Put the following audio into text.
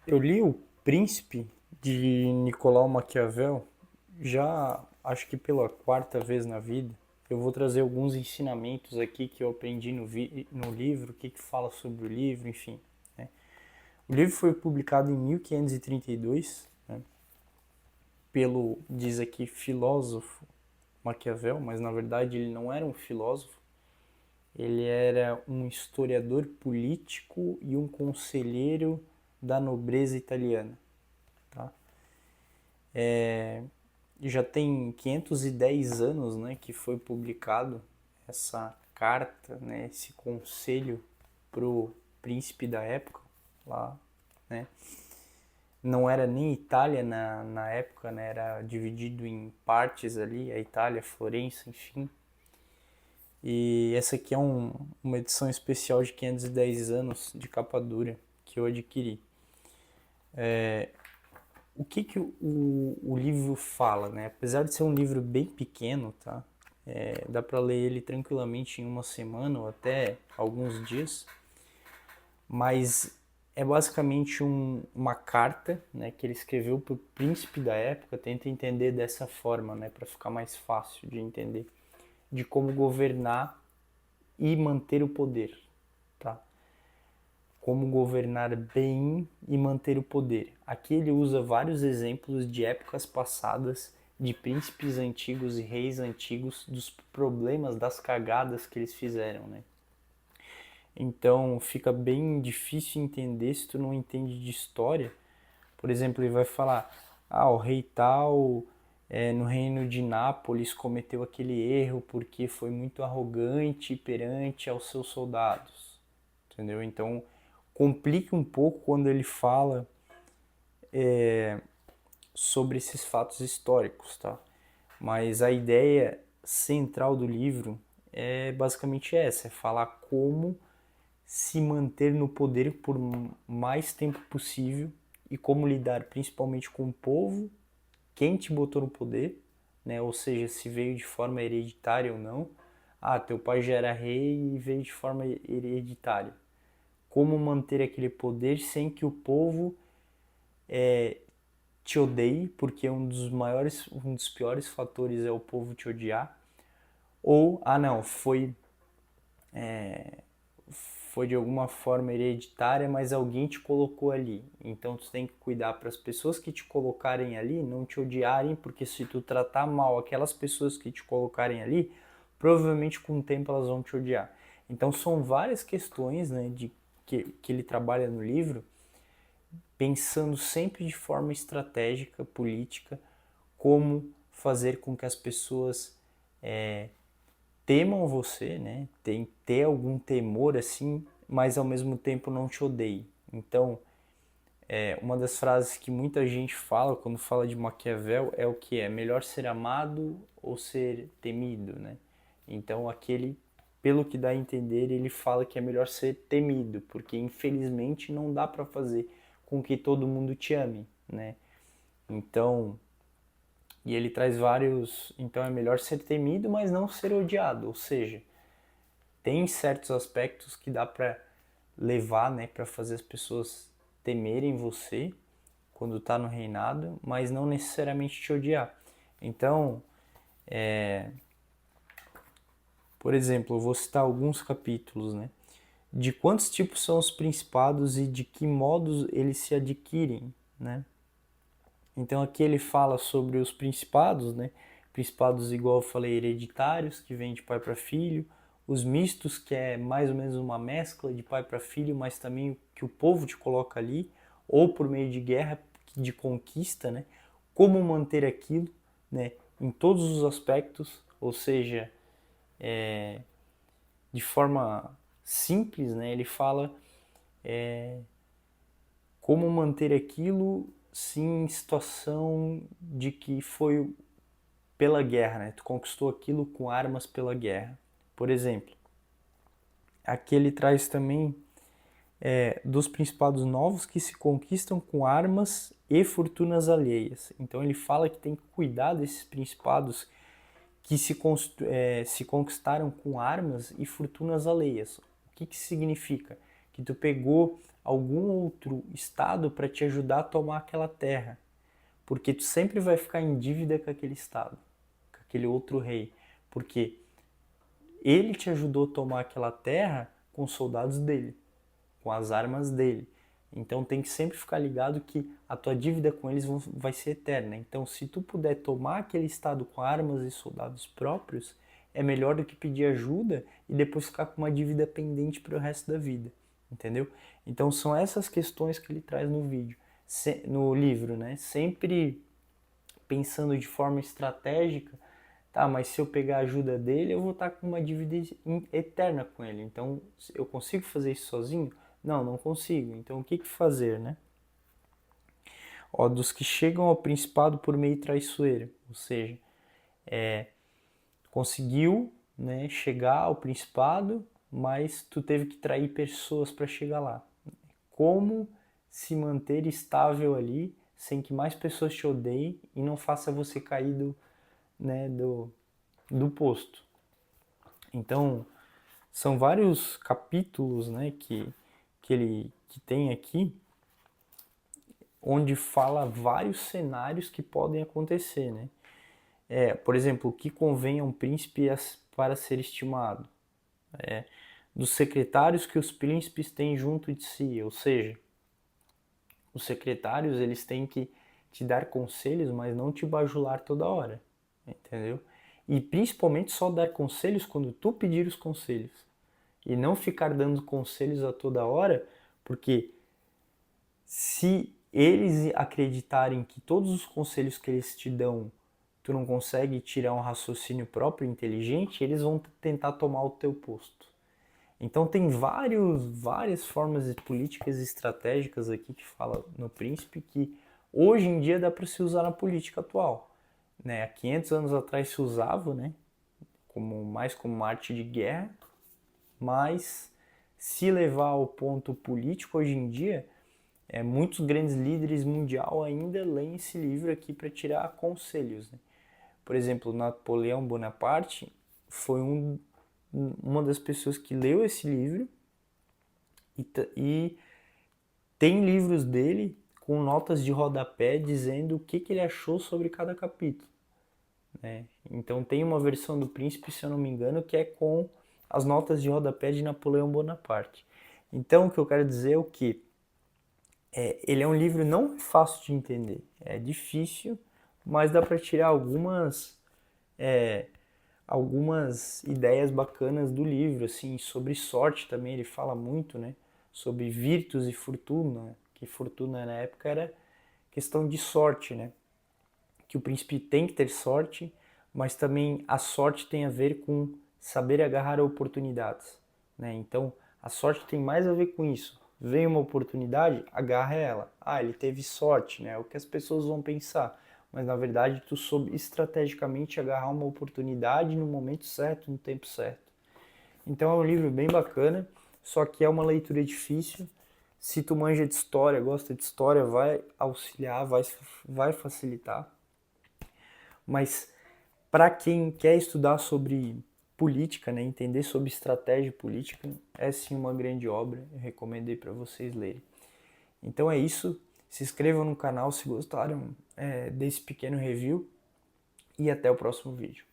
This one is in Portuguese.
Eu li O Príncipe de Nicolau Maquiavel já acho que pela quarta vez na vida. Eu vou trazer alguns ensinamentos aqui que eu aprendi no livro, o que fala sobre o livro, enfim. Né? O livro foi publicado em 1532, né, pelo, diz aqui, filósofo Maquiavel, mas na verdade ele não era um filósofo, ele era um historiador político e um conselheiro da nobreza italiana. Tá? Já tem 510 anos, né, que foi publicado essa carta, né, esse conselho pro príncipe da época lá, né? Não era nem Itália na época, né? Era dividido em partes ali, a Itália, Florença, enfim. E essa aqui é uma edição especial de 510 anos de capa dura que eu adquiri. O que o livro fala, né? Apesar de ser um livro bem pequeno, tá? Dá para ler ele tranquilamente em uma semana ou até alguns dias, mas é basicamente uma carta, né, que ele escreveu para o príncipe da época. Tenta entender dessa forma, né, para ficar mais fácil de entender, de como governar e manter o poder, tá? Como governar bem e manter o poder. Aqui ele usa vários exemplos de épocas passadas, de príncipes antigos e reis antigos, dos problemas, das cagadas que eles fizeram, né? Então fica bem difícil entender se tu não entende de história. Por exemplo, ele vai falar: ah, o rei tal no reino de Nápoles cometeu aquele erro porque foi muito arrogante perante aos seus soldados, entendeu? Então complica um pouco quando ele fala sobre esses fatos históricos, tá? Mas a ideia central do livro é basicamente essa: é falar como se manter no poder por mais tempo possível e como lidar principalmente com o povo, quem te botou no poder, né? Ou seja, se veio de forma hereditária ou não. Ah, teu pai já era rei e veio de forma hereditária. Como manter aquele poder sem que o povo te odeie, porque um dos piores fatores é o povo te odiar. Ou, ah não, foi de alguma forma hereditária, mas alguém te colocou ali. Então tu tem que cuidar para as pessoas que te colocarem ali não te odiarem, porque se tu tratar mal aquelas pessoas que te colocarem ali, provavelmente com o tempo elas vão te odiar. Então são várias questões, né, que ele trabalha no livro, pensando sempre de forma estratégica, política, como fazer com que as pessoas temam você, né? Tem ter algum temor assim, mas ao mesmo tempo não te odeie. Então, uma das frases que muita gente fala quando fala de Maquiavel é o que é melhor ser amado ou ser temido, né? Então, aquele, pelo que dá a entender, ele fala que é melhor ser temido, porque infelizmente não dá para fazer com que todo mundo te ame, né? Então, e ele traz vários, então é melhor ser temido, mas não ser odiado, ou seja, tem certos aspectos que dá para levar, né, para fazer as pessoas temerem você quando tá no reinado, mas não necessariamente te odiar. Então, por exemplo, eu vou citar alguns capítulos, né? De quantos tipos são os principados e de que modos eles se adquirem, né? Então aqui ele fala sobre os principados, né? Principados, igual eu falei, hereditários, que vêm de pai para filho, os mistos, que é mais ou menos uma mescla de pai para filho, mas também que o povo te coloca ali, ou por meio de guerra, de conquista, né? Como manter aquilo, né? Em todos os aspectos, ou seja, de forma simples, né? Ele fala como manter aquilo sim em situação de que foi pela guerra, né? Tu conquistou aquilo com armas pela guerra. Por exemplo, aqui ele traz também dos principados novos que se conquistam com armas e fortunas alheias. Então ele fala que tem que cuidar desses principados que se conquistaram com armas e fortunas alheias. O que significa? Que tu pegou algum outro estado para te ajudar a tomar aquela terra, porque tu sempre vai ficar em dívida com aquele estado, com aquele outro rei, porque ele te ajudou a tomar aquela terra com os soldados dele, com as armas dele. Então tem que sempre ficar ligado que a tua dívida com eles vai ser eterna. Então se tu puder tomar aquele estado com armas e soldados próprios, é melhor do que pedir ajuda e depois ficar com uma dívida pendente para o resto da vida, entendeu? Então são essas questões que ele traz no vídeo, no livro, né? Sempre pensando de forma estratégica. Tá, mas se eu pegar a ajuda dele, eu vou estar com uma dívida eterna com ele. Então, eu consigo fazer isso sozinho? Não, não consigo. Então, o que fazer, né? Ó, dos que chegam ao principado por meio traiçoeiro, ou seja, conseguiu, né, chegar ao principado, mas tu teve que trair pessoas para chegar lá. Como se manter estável ali, sem que mais pessoas te odeiem e não faça você cair do posto. Então, são vários capítulos, né, que tem aqui, onde fala vários cenários que podem acontecer, né? Por exemplo, o que convém a um príncipe para ser estimado? Dos secretários que os príncipes têm junto de si, ou seja, os secretários eles têm que te dar conselhos, mas não te bajular toda hora, entendeu? E principalmente só dar conselhos quando tu pedir os conselhos. E não ficar dando conselhos a toda hora, porque se eles acreditarem que todos os conselhos que eles te dão, tu não consegue tirar um raciocínio próprio inteligente, eles vão tentar tomar o teu posto. Então tem várias formas de políticas estratégicas aqui que fala no Príncipe que hoje em dia dá para se usar na política atual. Né? Há 500 anos atrás se usava, né? Mais como uma arte de guerra, mas se levar ao ponto político hoje em dia, muitos grandes líderes mundial ainda leem esse livro aqui para tirar conselhos. Né? Por exemplo, Napoleão Bonaparte foi uma das pessoas que leu esse livro e tem livros dele com notas de rodapé dizendo o que ele achou sobre cada capítulo. Né? Então tem uma versão do Príncipe, se eu não me engano, que é com as notas de rodapé de Napoleão Bonaparte. Então o que eu quero dizer é o que? Ele é um livro não fácil de entender, é difícil, mas dá para tirar algumas ideias bacanas do livro, assim, sobre sorte também, ele fala muito, né, sobre virtus e fortuna, que fortuna na época era questão de sorte, né, que o príncipe tem que ter sorte, mas também a sorte tem a ver com saber agarrar oportunidades, né, então a sorte tem mais a ver com isso, vem uma oportunidade, agarra ela, ele teve sorte, né, é o que as pessoas vão pensar, mas na verdade tu soube estrategicamente agarrar uma oportunidade no momento certo, no tempo certo. Então é um livro bem bacana, só que é uma leitura difícil. Se tu manja de história, gosta de história, vai auxiliar, vai facilitar. Mas para quem quer estudar sobre política, né, entender sobre estratégia política, é sim uma grande obra, eu recomendei para vocês lerem. Então é isso. Se inscrevam no canal se gostaram desse pequeno review e até o próximo vídeo.